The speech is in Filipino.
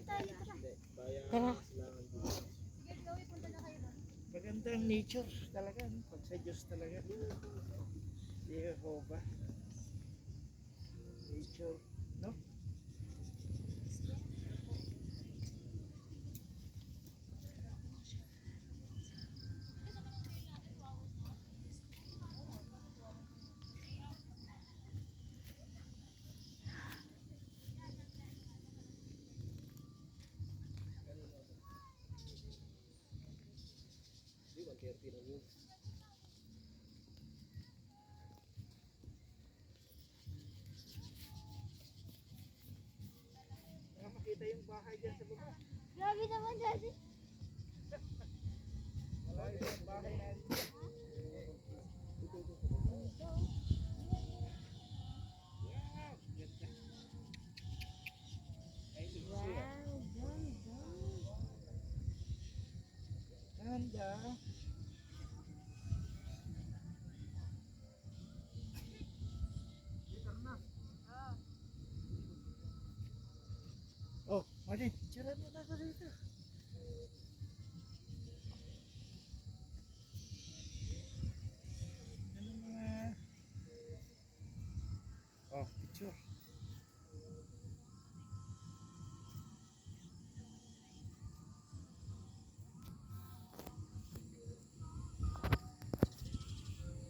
Tara. Magandang nature talaga, no? Pag sa Diyos talaga. Jehovah. Nature, no? Makita yung bahay dyan sa baba. Grabe naman, Daddy. Malayo yung bahay natin. Wow, ganda. Ay, ganda. Oh, Martin, tira mo na ko dito.